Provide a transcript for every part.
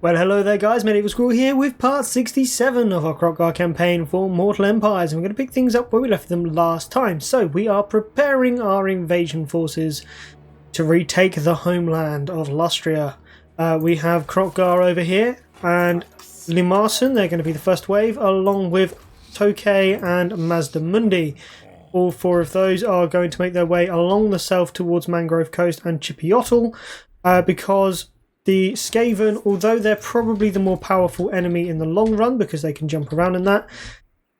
Well, hello there guys, Medieval Squirrel here with part 67 of our Kroq-Gar campaign for Mortal Empires, and we're going to pick things up where we left them last time. So we are preparing our invasion forces to retake the homeland of Lustria. We have Kroq-Gar over here and Limarsson, they're going to be the first wave, along with Tokay and Mazdamundi. All four of those are going to make their way along the south towards Mangrove Coast and Chipiotl, because the Skaven, although they're probably the more powerful enemy in the long run because they can jump around and that,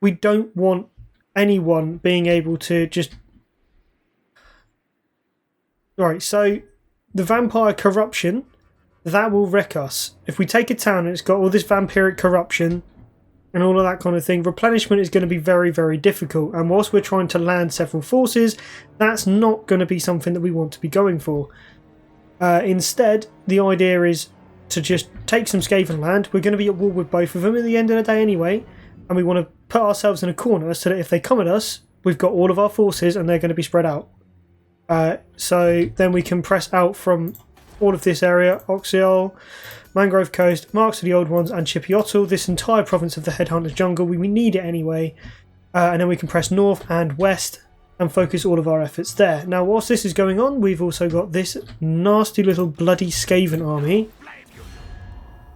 we don't want anyone being able to just... Right, so the vampire corruption, that will wreck us. If we take a town and it's got all this vampiric corruption and all of that kind of thing, replenishment is going to be very, very difficult. And whilst we're trying to land several forces, that's not going to be something that we want to be going for. Instead, the idea is to just take some Skaven land. We're going to be at war with both of them at the end of the day anyway, and we want to put ourselves in a corner so that if they come at us, we've got all of our forces and they're going to be spread out. So then we can press out from all of this area, Oxiol, Mangrove Coast, Marks of the Old Ones and Chipiotl, this entire province of the Headhunters Jungle. We need it anyway, and then we can press north and west and focus all of our efforts there. Now, whilst this is going on, we've also got this nasty little bloody Skaven army,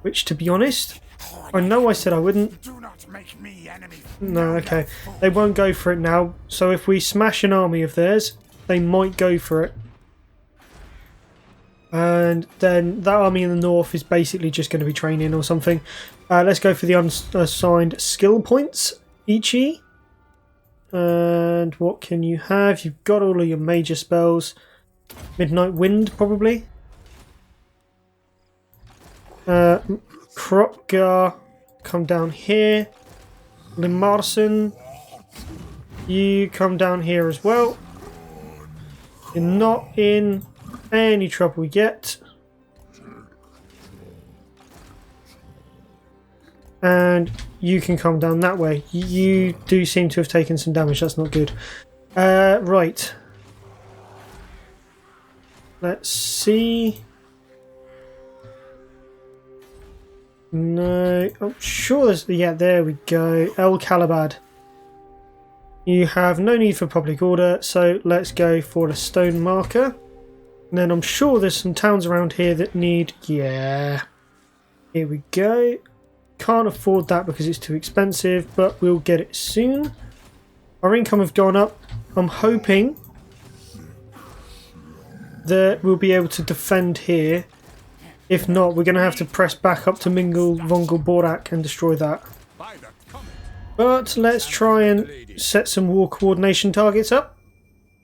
which, to be honest, I know I said I wouldn't. No, okay. They won't go for it now, so if we smash an army of theirs, they might go for it. And then that army in the north is basically just going to be training or something. Let's go for the unassigned skill points, Ichi. And what can you have? You've got all of your major spells. Midnight Wind, probably. Kroq-Gar, come down here. Limarsson, you come down here as well. You're not in any trouble yet. And you can come down that way. You do seem to have taken some damage. That's not good. Right. Let's see. No. I'm sure there's... Yeah, there we go. El Calabad. You have no need for public order, so let's go for a stone marker. And then I'm sure there's some towns around here that need... Yeah. Here we go. Can't afford that because it's too expensive, but we'll get it soon. Our income have gone up. I'm hoping that we'll be able to defend here. If not, we're going to have to press back up to Mingle, Vongel, Borak and destroy that. But let's try and set some war coordination targets up.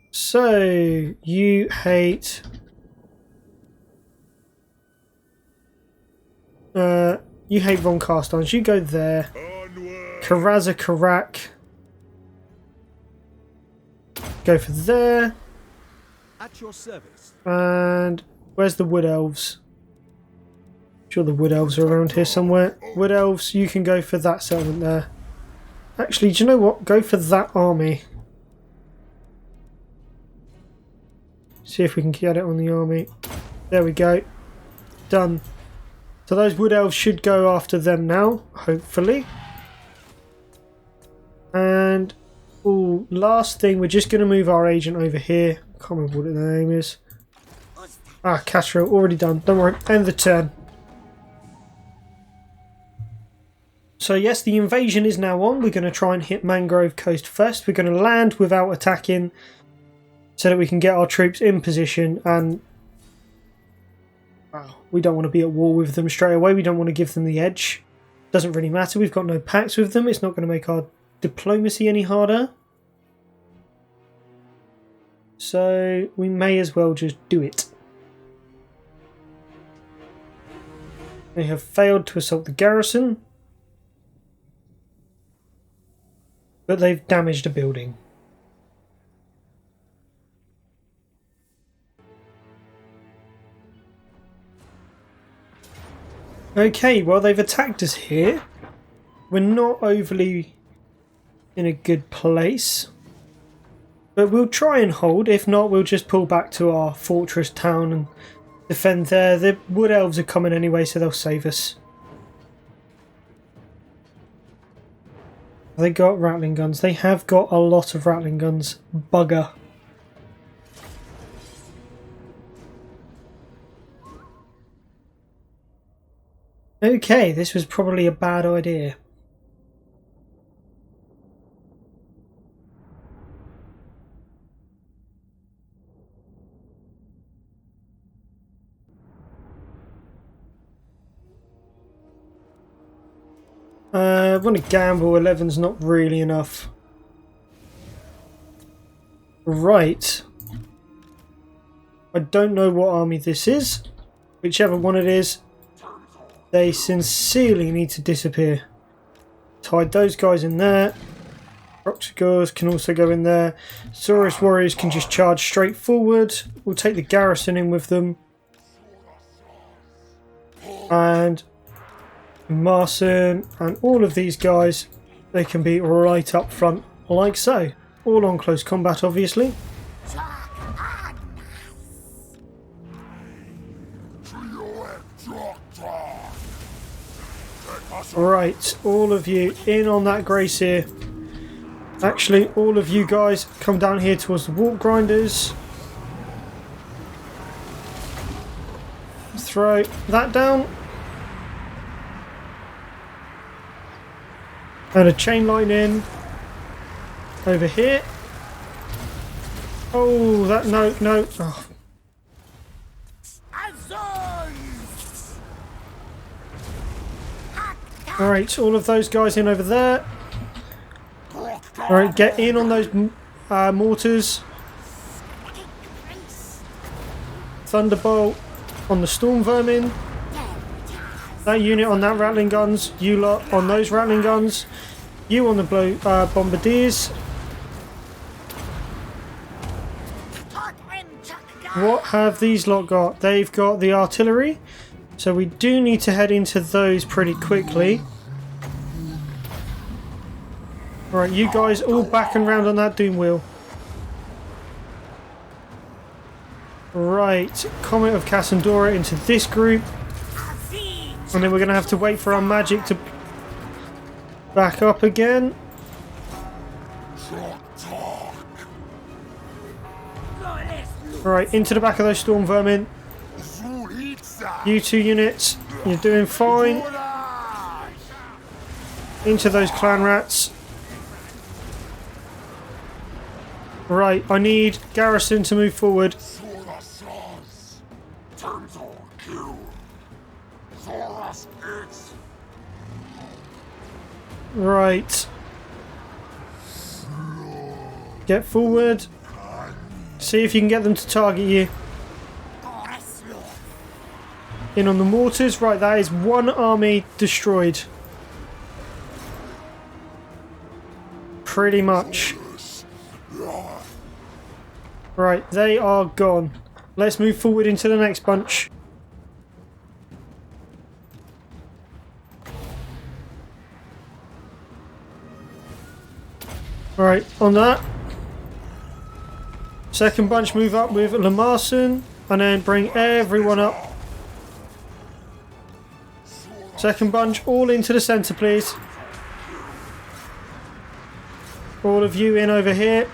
So, you hate... You hate Von Carstons. You go there. Karaza Karak. Go for there. At your service. And where's the Wood Elves? I'm sure the Wood Elves are around here somewhere. Wood Elves, you can go for that settlement there. Actually, do you know what? Go for that army. See if we can get it on the army. There we go. Done. So those Wood Elves should go after them now, hopefully. And, ooh, last thing, we're just going to move our agent over here. I can't remember what the name is. Ah, Castro, already done. Don't worry, end the turn. So yes, the invasion is now on. We're going to try and hit Mangrove Coast first. We're going to land without attacking so that we can get our troops in position and... Well, we don't want to be at war with them straight away. We don't want to give them the edge. Doesn't really matter. We've got no pacts with them. It's not going to make our diplomacy any harder. So we may as well just do it. They have failed to assault the garrison. But they've damaged a building. Okay, well they've attacked us here. We're not overly in a good place. But we'll try and hold. If not, we'll just pull back to our fortress town and defend there. The Wood Elves are coming anyway, so they'll save us. They got rattling guns. They have got a lot of rattling guns. Bugger. Okay, this was probably a bad idea. I want to gamble. 11's not really enough. Right. I don't know what army this is. Whichever one it is, they sincerely need to disappear. Tied those guys in there. Kroq-Gars can also go in there. Saurus warriors can just charge straight forward. We'll take the garrison in with them. And Marson and all of these guys, they can be right up front like so. All on close combat, obviously. Right, all of you in on that grace here. Actually, all of you guys come down here towards the warp grinders. Throw that down. And a chain line in. Over here. Oh, that, no. Oh. Alright, all of those guys in over there. Alright, get in on those mortars. Thunderbolt on the storm vermin. That unit on that rattling guns. You lot on those rattling guns. You on the bombardiers. What have these lot got? They've got the artillery. So we do need to head into those pretty quickly. Right, you guys all back and round on that doom wheel. Right, Comet of Cassandora into this group. And then we're going to have to wait for our magic to back up again. Right, into the back of those storm vermin. You two units, you're doing fine. Into those clan rats. Right, I need garrison to move forward. Right. Get forward. See if you can get them to target you. In on the mortars. Right, that is one army destroyed. Pretty much. Right, they are gone. Let's move forward into the next bunch. Alright, on that. Second bunch move up with Lamarson and then bring everyone up. Second bunch all into the centre, please. All of you in over here.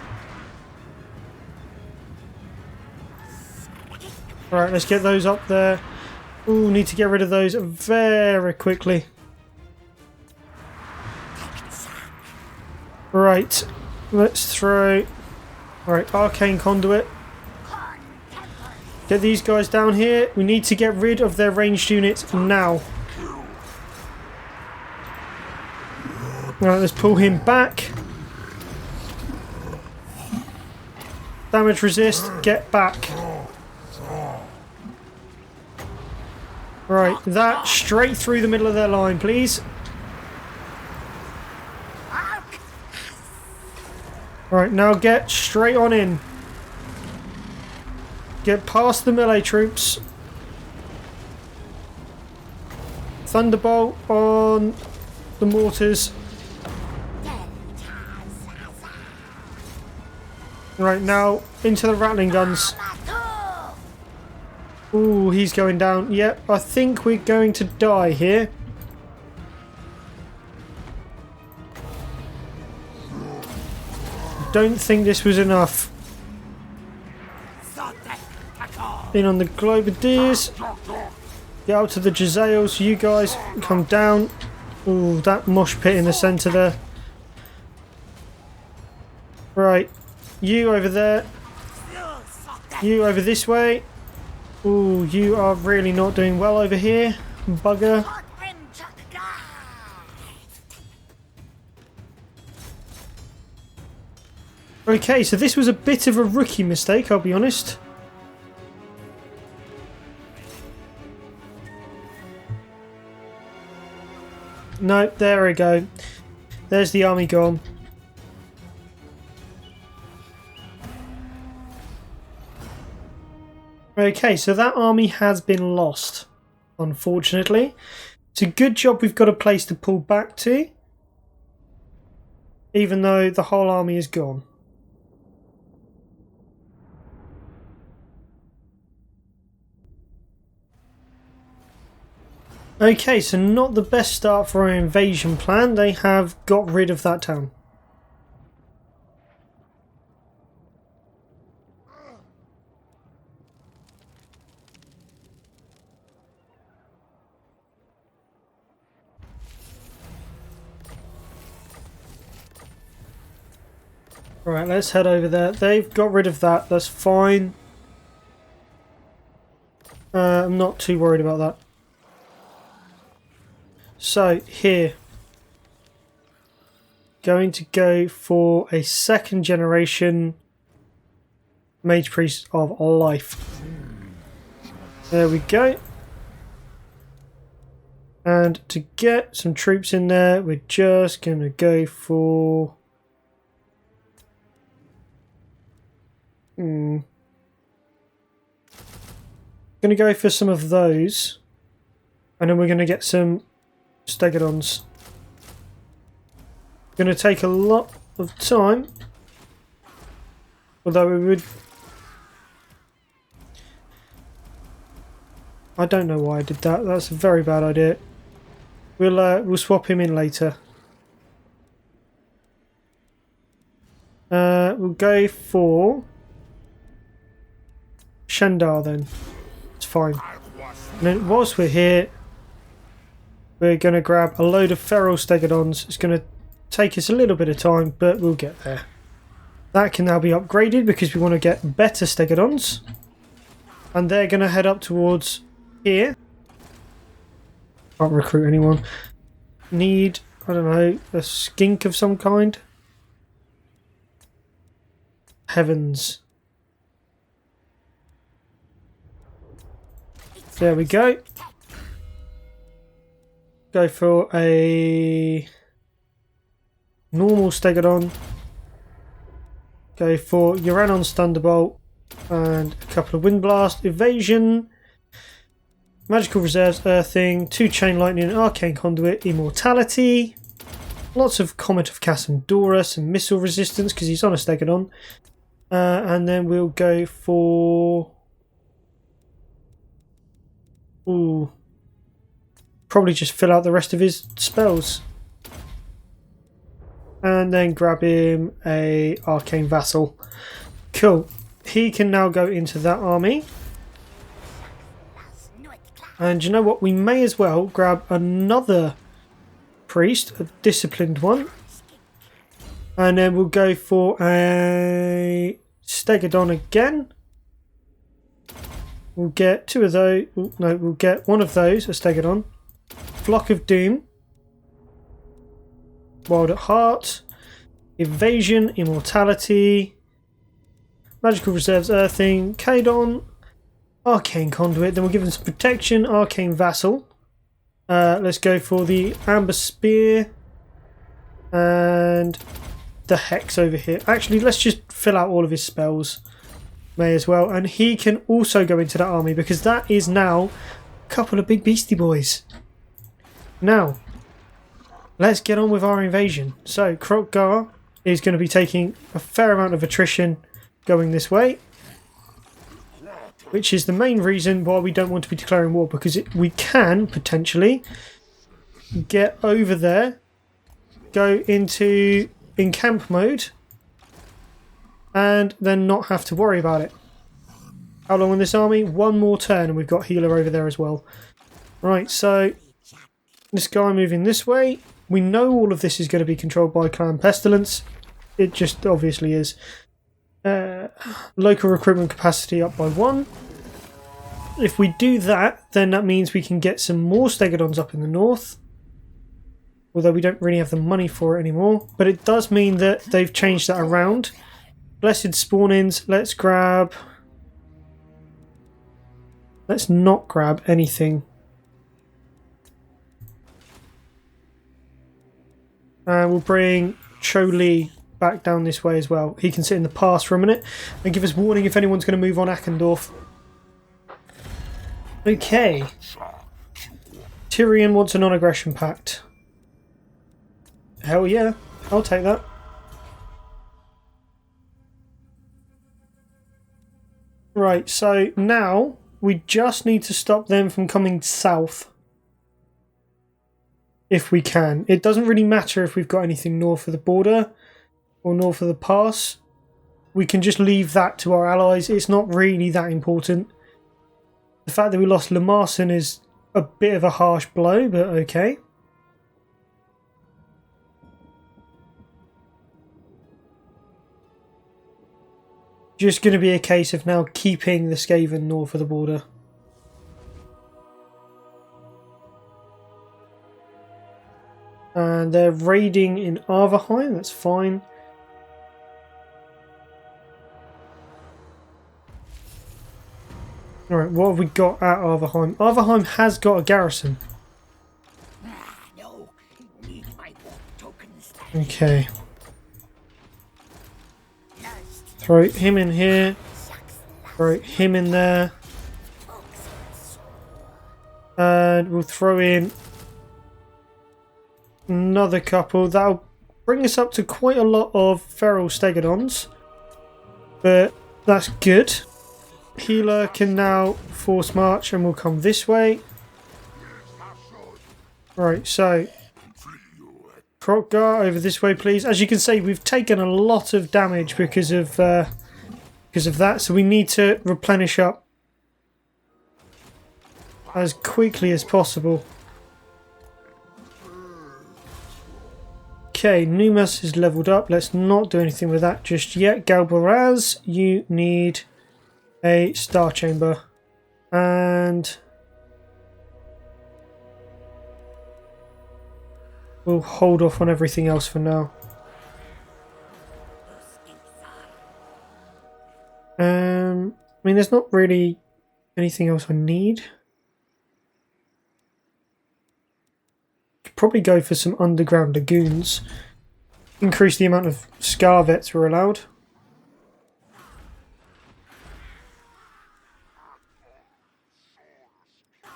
Alright, let's get those up there. Ooh, need to get rid of those very quickly. Right, let's throw... Alright, Arcane Conduit. Get these guys down here. We need to get rid of their ranged units now. Alright, let's pull him back. Damage resist, get back. Right, that straight through the middle of their line, please. Right, now get straight on in. Get past the melee troops. Thunderbolt on the mortars. Right, now into the rattling guns. Ooh, he's going down. Yep, I think we're going to die here. don't think this was enough. In on the Globadiers. Get up to the Jezzails. You guys come down. Ooh, that mosh pit in the centre there. Right. You over there. You over this way. Ooh, you are really not doing well over here. Bugger. Okay, so this was a bit of a rookie mistake, I'll be honest. No, there we go. There's the army gone. Okay, so that army has been lost, unfortunately. It's a good job we've got a place to pull back to, even though the whole army is gone. Okay, so not the best start for our invasion plan. They have got rid of that town. Alright, let's head over there. They've got rid of that. That's fine. I'm not too worried about that. So, here. Going to go for a second generation Mage Priest of Life. There we go. And to get some troops in there, we're just going to go for... Going to go for some of those. And then we're going to get some Stegodons. Going to take a lot of time. Although we would... I don't know why I did that. That's a very bad idea. We'll swap him in later. We'll go for Shandar then. It's fine. And then whilst we're here, we're going to grab a load of feral Stegodons. It's going to take us a little bit of time, but we'll get there. That can now be upgraded because we want to get better Stegodons. And they're going to head up towards here. Can't recruit anyone. Need, I don't know, a skink of some kind. Heavens. There we go. Go for a normal Stegodon. Go for Uranon's Thunderbolt and a couple of Wind Blast, Evasion, Magical Reserves, Earthing, 2 Chain Lightning, Arcane Conduit, Immortality, lots of Comet of Cassandora, some Missile Resistance because he's on a Stegodon, and then we'll go for... Ooh. Probably just fill out the rest of his spells. And then grab him a Arcane Vassal. Cool. He can now go into that army. And you know what? We may as well grab another priest, a disciplined one. And then we'll go for a Stegodon again. We'll get 2 of those. No, we'll get 1 of those, a Stegodon. Flock of Doom. Wild at Heart. Evasion, Immortality. Magical Reserves, Earthing. Kadon. Arcane Conduit. Then we'll give them some protection. Arcane Vassal. Let's go for the Amber Spear. And the Hex over here. Actually, let's just fill out all of his spells. May as well. And he can also go into that army because that is now a couple of big beastie boys. Now, let's get on with our invasion. So, Kroq-Gar is going to be taking a fair amount of attrition going this way. Which is the main reason why we don't want to be declaring war. Because we can, potentially, get over there. Go into in camp mode. and then not have to worry about it. How long on this army? One more turn, and we've got healer over there as well. Right, so this guy moving this way. We know all of this is going to be controlled by Clan Pestilence. It just obviously is. Local recruitment capacity up by 1. If we do that, then that means we can get some more Stegodons up in the north. Although we don't really have the money for it anymore. But it does mean that they've changed that around. Blessed spawn-ins. Let's grab... Let's not grab anything. And we'll bring Cho Li back down this way as well. He can sit in the pass for a minute and give us warning if anyone's going to move on Ackendorf. Okay. Tyrion wants a non-aggression pact. Hell yeah, I'll take that. Right, so now we just need to stop them from coming south. If we can. It doesn't really matter if we've got anything north of the border or north of the pass. We can just leave that to our allies. It's not really that important. The fact that we lost Lamarson is a bit of a harsh blow, but okay. Just going to be a case of now keeping the Skaven north of the border. And they're raiding in Arverheim, that's fine. Alright, what have we got at Arverheim? Arverheim has got a garrison. Okay. Throw him in here. Throw him in there. And we'll throw in another couple. That'll bring us up to quite a lot of feral Stegodons. But that's good. Healer can now force march and will come this way. Right, so Kroq-Gar over this way, please. As you can see, we've taken a lot of damage because of that, so we need to replenish up as quickly as possible. Okay, Numas is leveled up. Let's not do anything with that just yet. Galbaraz, you need a star chamber. And we'll hold off on everything else for now. I mean, there's not really anything else I need. Could probably go for some underground lagoons. Increase the amount of Scar vets we're allowed.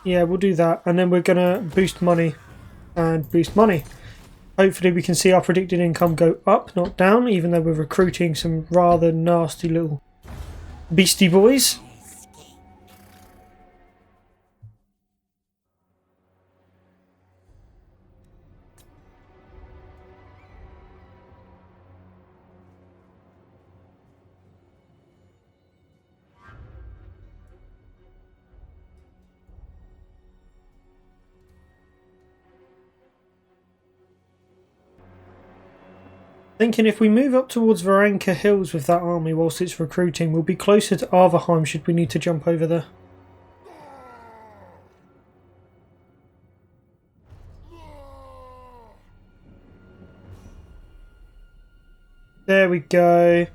Yeah, we'll do that. And then we're going to boost money. And boost money. Hopefully we can see our predicted income go up, not down, even though we're recruiting some rather nasty little beastie boys. Thinking if we move up towards Varanka Hills with that army whilst it's recruiting, we'll be closer to Arverheim should we need to jump over there. There we go.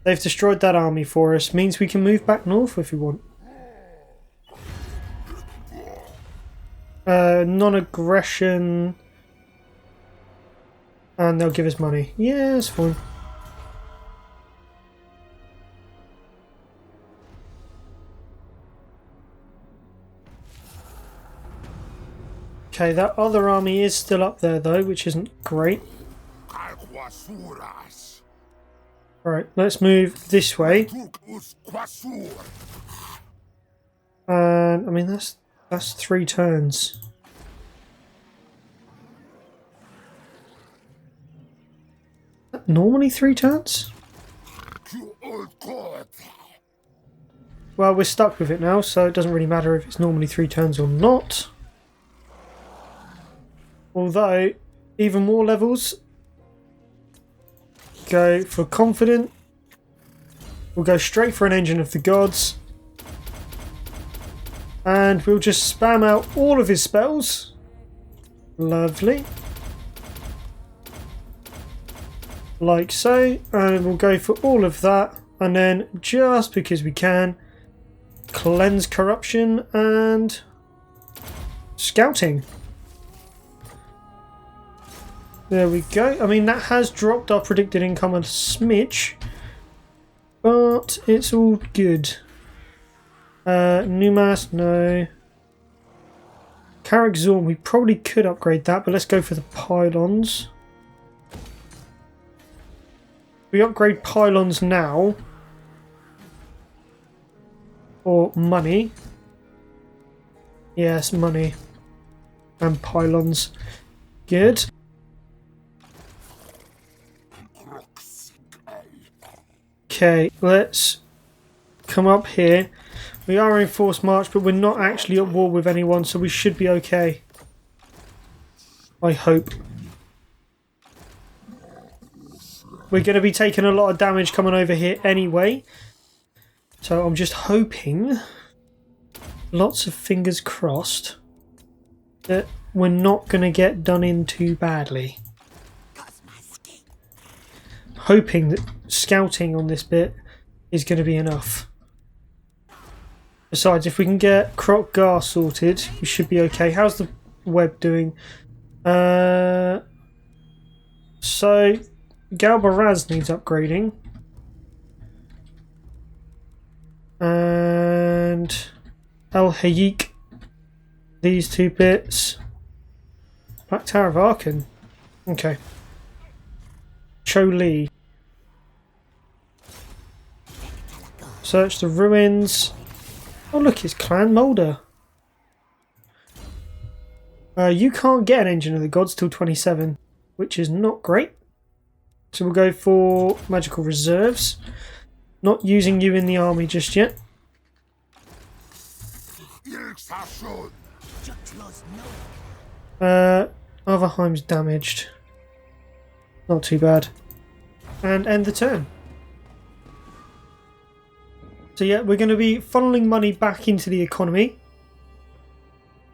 They've destroyed that army for us. Means we can move back north if we want. Non-aggression. And they'll give us money. Yeah, that's fine. Okay, that other army is still up there though, which isn't great. Alright, let's move this way. And I mean that's 3 turns. Normally 3 turns? Well, we're stuck with it now, so it doesn't really matter if it's normally 3 turns or not. Although, even more levels. Go for confident. We'll go straight for an Engine of the Gods. And we'll just spam out all of his spells. Lovely. Like so. And we'll go for all of that. And then, just because we can, cleanse corruption and scouting. There we go. I mean, that has dropped our predicted income a smidge. But it's all good. Numas, no. Carrick Zorn, we probably could upgrade that, but let's go for the pylons. We upgrade pylons now. Or money. Yes, money. And pylons. Good. Okay, let's come up here. We are in forced march, but we're not actually at war with anyone, so we should be okay. I hope. We're going to be taking a lot of damage coming over here anyway. So I'm just hoping, lots of fingers crossed, that we're not going to get done in too badly. Hoping that scouting on this bit is going to be enough. Besides, if we can get Kroq-Gar sorted, we should be okay. How's the web doing? So, Galbaraz needs upgrading. And El Hayik. These 2 bits. Black Tower of Arkan. Okay. Cho Li. Search the ruins. Oh look, it's Clan Moulder. You can't get an Engine of the Gods till 27, which is not great. So we'll go for magical reserves. Not using you in the army just yet. Otherheim's damaged. Not too bad. And end the turn. So yeah, we're going to be funneling money back into the economy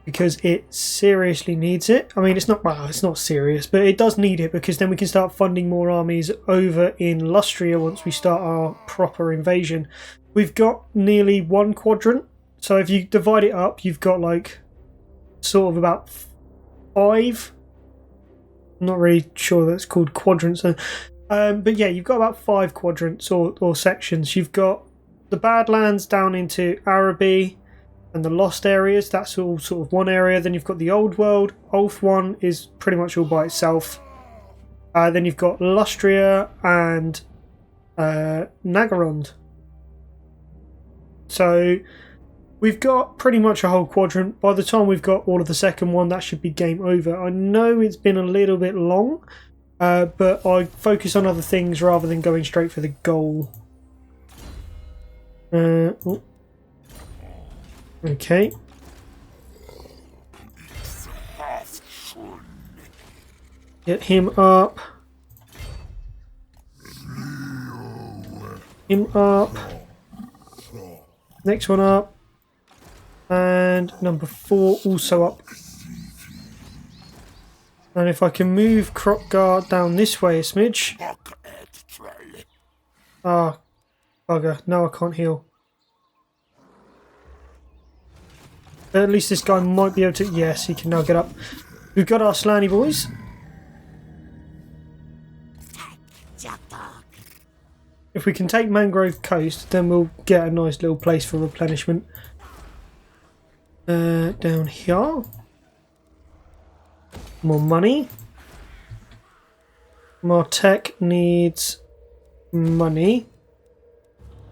because it seriously needs it. I mean, it's not, well, it's not serious, but it does need it because then we can start funding more armies over in Lustria once we start our proper invasion. We've got nearly 1 quadrant, so if you divide it up, you've got like sort of about 5. I'm not really sure that's called quadrants. But yeah, you've got about 5 quadrants or sections. You've got the Badlands down into Araby and the Lost areas. That's all sort of one area. Then you've got the Old World. Ulf 1 is pretty much all by itself. Then you've got Lustria and Nagarond. So we've got pretty much a whole quadrant. By the time we've got all of the second one, that should be game over. I know it's been a little bit long, but I focus on other things rather than going straight for the goal. Okay. Get him up. Him up. Next one up. And number 4 also up. And if I can move Kroq-Gar down this way a smidge. Ah, bugger. No, I can't heal. But at least this guy might be able to... Yes, he can now get up. We've got our Slaney boys. If we can take Mangrove Coast, then we'll get a nice little place for replenishment. Down here. More money. Martek needs money.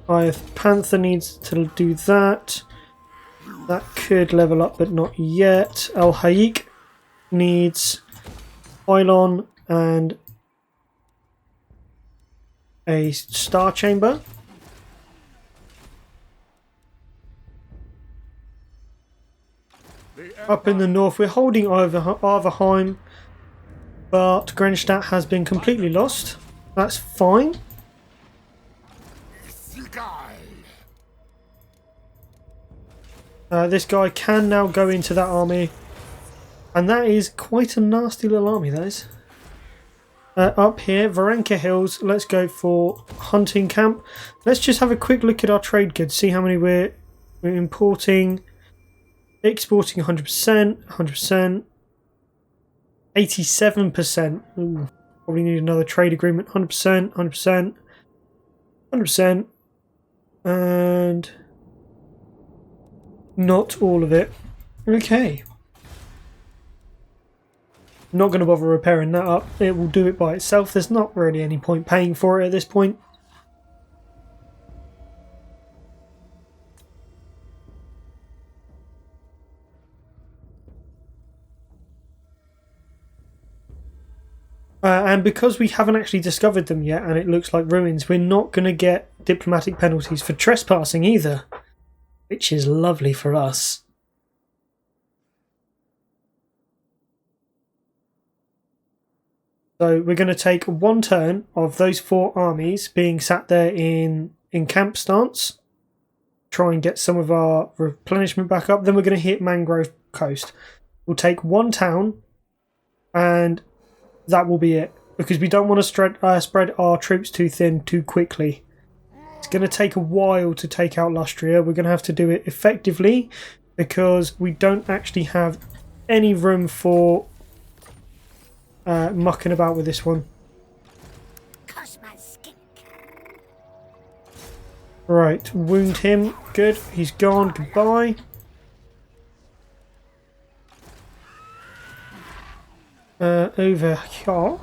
Panther needs to do that. That could level up, but not yet. El Hayik needs pylon and a star chamber. Up in the north, we're holding Arverheim, but Grenstadt has been completely lost. That's fine. This guy can now go into that army, and that is quite a nasty little army, that is. Up here, Varenka Hills, let's go for hunting camp. Let's just have a quick look at our trade goods, see how many we're importing. Exporting 100%, 100%, 87%. Ooh, probably need another trade agreement. 100%, 100%, 100%, and not all of it. Okay. Not going to bother repairing that up. It will do it by itself. There's not really any point paying for it at this point. And because we haven't actually discovered them yet and it looks like ruins, we're not going to get diplomatic penalties for trespassing either, which is lovely for us. So we're going to take one turn of those 4 armies being sat there in camp stance, try and get some of our replenishment back up. Then we're going to hit Mangrove Coast. We'll take 1 town and that will be it, because we don't want to spread our troops too thin too quickly. It's going to take a while to take out Lustria. We're going to have to do it effectively because we don't actually have any room for mucking about with this one. Right, wound him. Good, he's gone. Goodbye. Over here.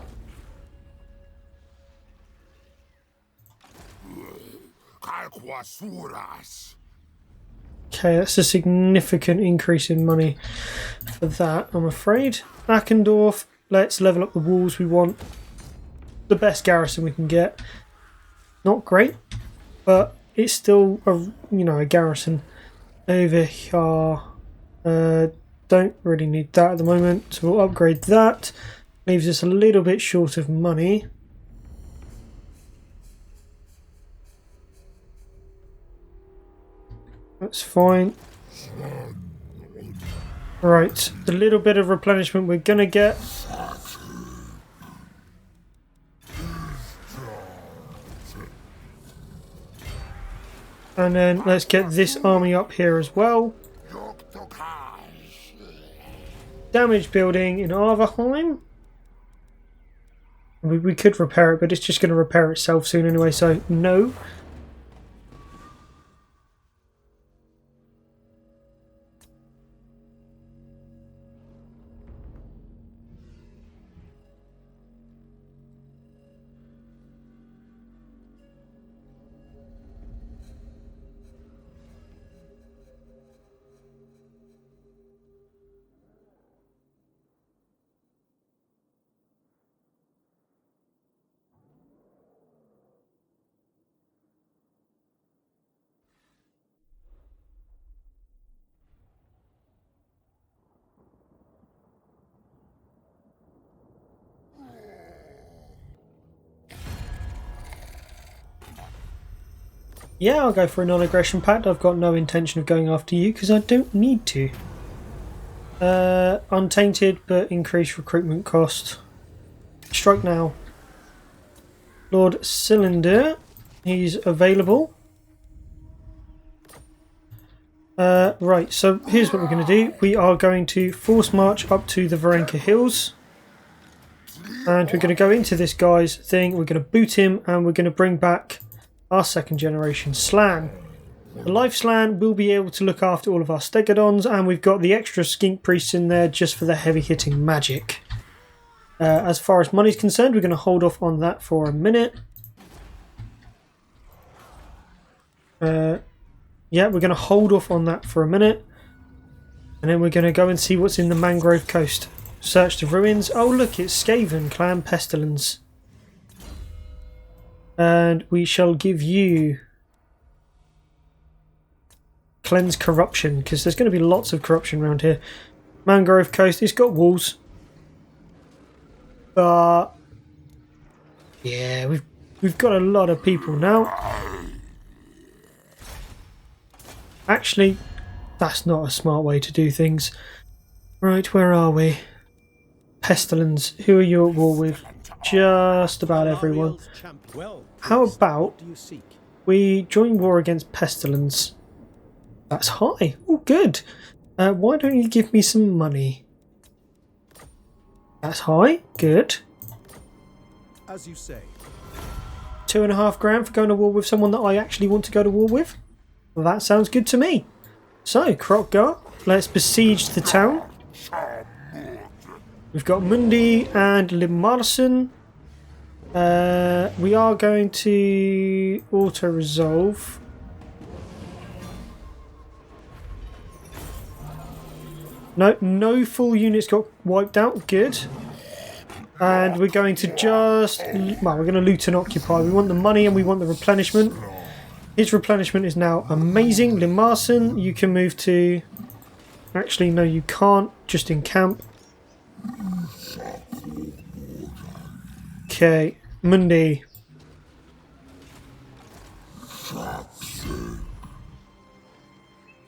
Okay, that's a significant increase in money for that, I'm afraid. Ackendorf, let's level up the walls. We want the best garrison we can get. Not great, but it's still a garrison. Over here. Don't really need that at the moment, so we'll upgrade that. Leaves us a little bit short of money. That's fine. Right, the little bit of replenishment we're going to get. And then let's get this army up here as well. Damage building in Arverheim. We could repair it, but it's just going to repair itself soon anyway, so no. Yeah, I'll go for a non-aggression pact. I've got no intention of going after you because I don't need to. Untainted, but increased recruitment cost. Strike now. Lord Cylinder, he's available. Right, so here's what we're going to do. We are going to force march up to the Varenka Hills. And we're going to go into this guy's thing. We're going to boot him and we're going to bring back our 2nd generation Slan. The Life Slan will be able to look after all of our Stegodons, and we've got the extra Skink Priests in there just for the heavy hitting magic. As far as money's concerned, we're going to hold off on that for a minute. Yeah, we're going to hold off on that for a minute. And then we're going to go and see what's in the Mangrove Coast. Search the ruins. Oh look, it's Skaven Clan Pestilence. And we shall give you cleanse corruption, because there's going to be lots of corruption around here. Mangrove Coast, it's got walls. But yeah, we've got a lot of people now. Actually, that's not a smart way to do things. Right, where are we? Pestilence, who are you at war with? Just about everyone. How about we join war against Pestilence? That's high. Oh, good. Why don't you give me some money? That's high. Good. As you say. 2.5 grand for going to war with someone that I actually want to go to war with? Well, that sounds good to me. So, Kroq-Gar, let's besiege the town. We've got Mundi and Limarson. We are going to auto-resolve. No full units got wiped out. Good. And we're going to just... well, we're going to loot and occupy. We want the money and we want the replenishment. His replenishment is now amazing. Limarson, you can move to... actually, no, you can't. Just in camp. Okay. Mundi.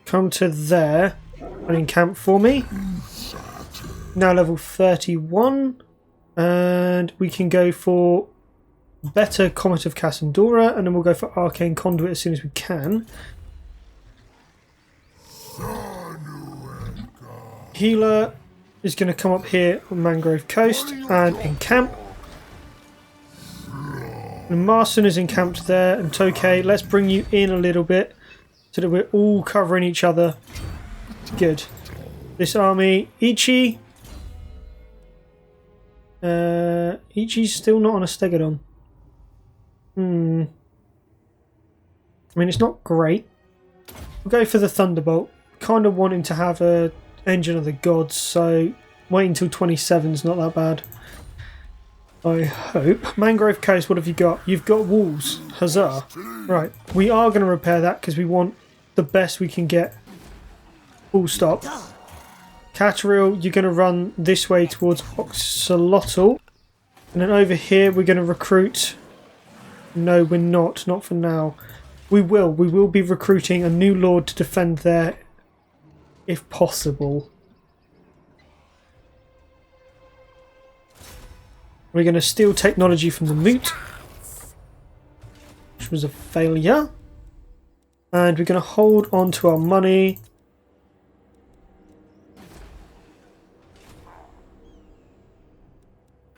Come to there and encamp for me. Now level 31. And we can go for better Comet of Cassandora, and then we'll go for Arcane Conduit as soon as we can. Healer is going to come up here on Mangrove Coast and encamp. And Marson is encamped there, and Tokay, let's bring you in a little bit so that we're all covering each other. Good. This army, Ichi. Ichi's still not on a Stegodon. I mean, it's not great. We'll go for the Thunderbolt. Kind of wanting to have a Engine of the Gods, so waiting until 27 is not that bad. I hope. Mangrove Coast, what have you got? You've got walls. Huzzah. Right, we are going to repair that because we want the best we can get. Full stop. Cataril, you're going to run this way towards Oxalotl. And then over here we're going to recruit... no, we're not. Not for now. We will. We will be recruiting a new lord to defend there, if possible. We're going to steal technology from the Moot, which was a failure. And we're going to hold on to our money.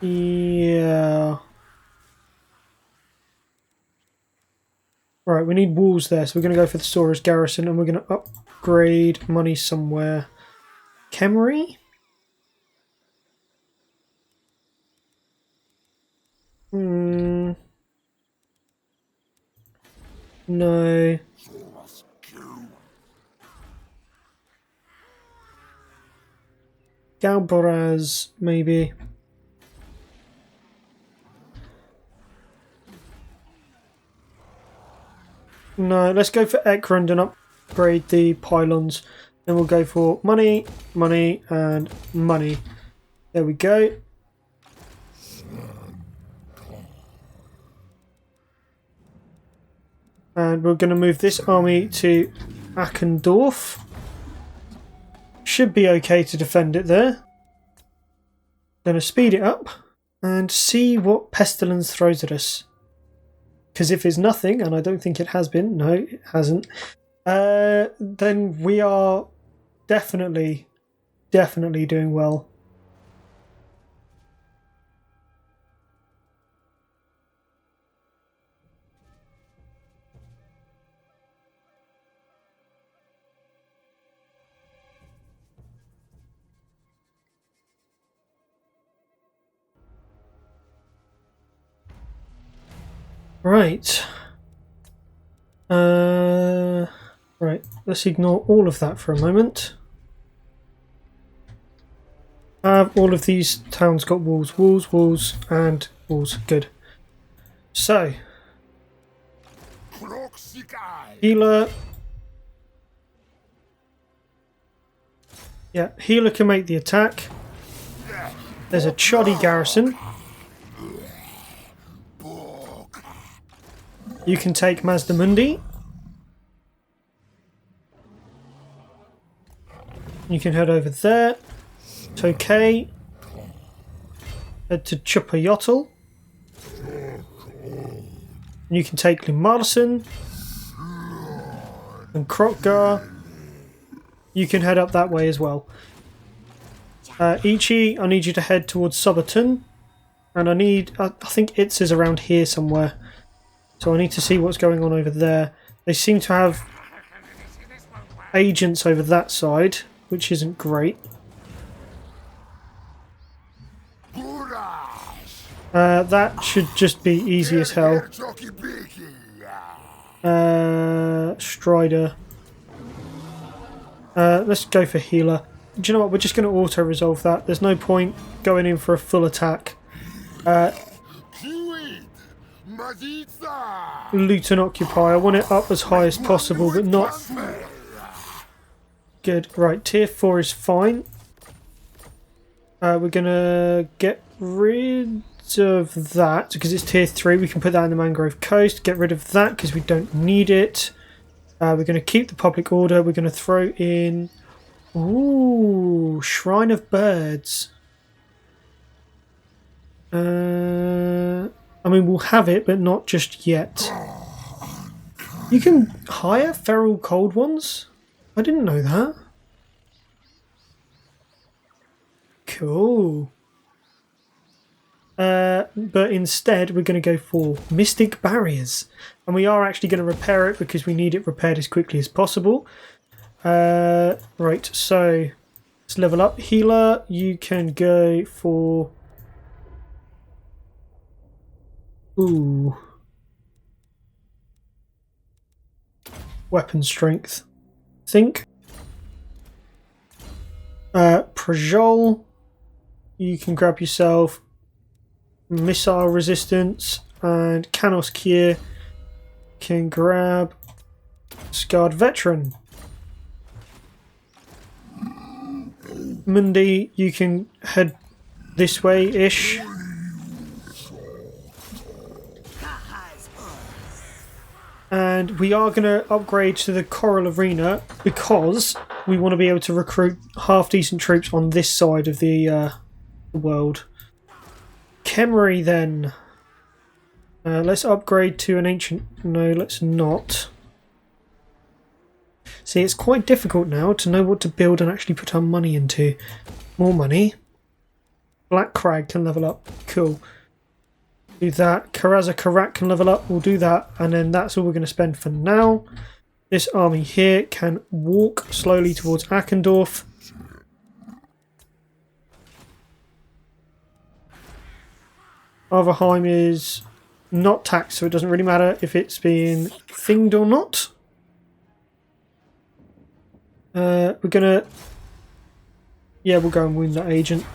Yeah. Right, we need walls there, so we're going to go for the Saurus Garrison, and we're going to upgrade money somewhere. Kemery? No. Galbaraz, maybe. No, let's go for Ekrund and upgrade the pylons. Then we'll go for money, money, and money. There we go. And we're going to move this army to Akendorf. Should be okay to defend it there. Going to speed it up and see what Pestilence throws at us. Because if it's nothing, and I don't think it has been, no, it hasn't, then we are definitely doing well. Right. Right, let's ignore all of that for a moment. Have all of these towns got walls? Walls, walls, and walls. Good. So, Healer. Yeah, healer can make the attack. There's a shoddy garrison. You can take Mazdamundi. You can head over there. It's okay. Head to Chupayotl. You can take Limarson. And Kroq-Gar. You can head up that way as well. Ichi, I need you to head towards Soberton. And I think Itz is around here somewhere. So I need to see what's going on over there. They seem to have agents over that side, which isn't great. That should just be easy as hell. Strider. Let's go for healer. Do you know what? We're just going to auto-resolve that. There's no point going in for a full attack. Loot and occupy. I want it up as high as possible, but not... Good. Right, tier 4 is fine. We're going to get rid of that, because it's tier 3. We can put that in the Mangrove Coast. Get rid of that, because we don't need it. We're going to keep the public order. We're going to throw in... Ooh, Shrine of Birds. I mean, we'll have it, but not just yet. You can hire feral cold ones? I didn't know that. Cool. But instead, we're going to go for Mystic Barriers. And we are actually going to repair it because we need it repaired as quickly as possible. Right, so let's level up. Healer, you can go for... Ooh. Weapon strength. Think. Prajol, you can grab yourself missile resistance, and Canos Kier can grab Scarred Veteran. Mundi, you can head this way-ish. And we are going to upgrade to the Coral Arena because we want to be able to recruit half-decent troops on this side of the world. Kemery then. Let's upgrade to an ancient... No, let's not. See, it's quite difficult now to know what to build and actually put our money into. More money. Black Crag can level up. Cool. Do that. Karaza Karak can level up. We'll do that. And then that's all we're going to spend for now. This army here can walk slowly towards Akendorf. Arverheim is not taxed, so it doesn't really matter if it's being thinged or not. We're gonna... Yeah, we'll go and wound that agent.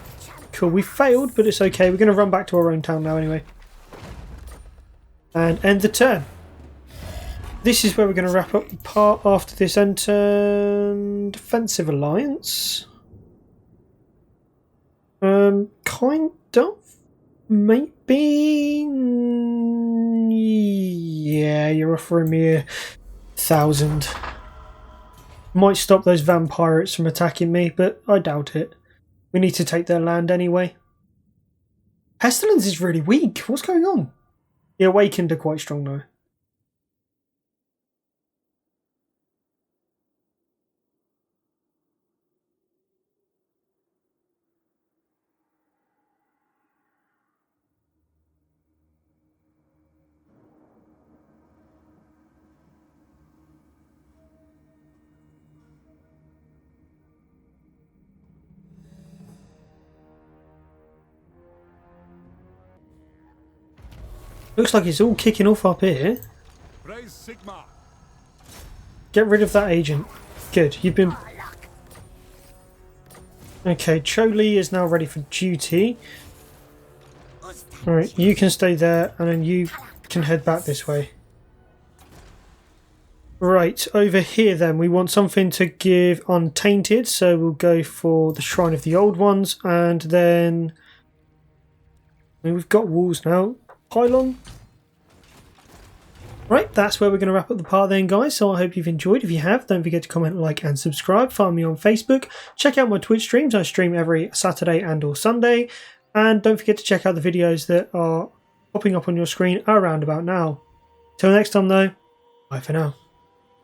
Cool, we failed, but it's okay. We're going to run back to our own town now anyway. And end the turn. This is where we're going to wrap up the part after this end. Defensive alliance. Kind of. Maybe. Yeah, you're offering me 1,000. Might stop those vampirates from attacking me, but I doubt it. We need to take their land anyway. Pestilence is really weak. What's going on? The Awakened are quite strong though. Looks like it's all kicking off up here. Get rid of that agent. Good, you've been... Okay, Choli is now ready for duty. Alright, you can stay there and then you can head back this way. Right, over here then, we want something to give untainted, so we'll go for the Shrine of the Old Ones, and then we've got walls now. Pylon. Right, that's where we're going to wrap up the part then, guys, so I hope you've enjoyed. If you have, don't forget to comment, like and subscribe. Find me on Facebook. Check out my Twitch streams. I stream every Saturday and or Sunday, and don't forget to check out the videos that are popping up on your screen around about now. Till next time though, bye for now.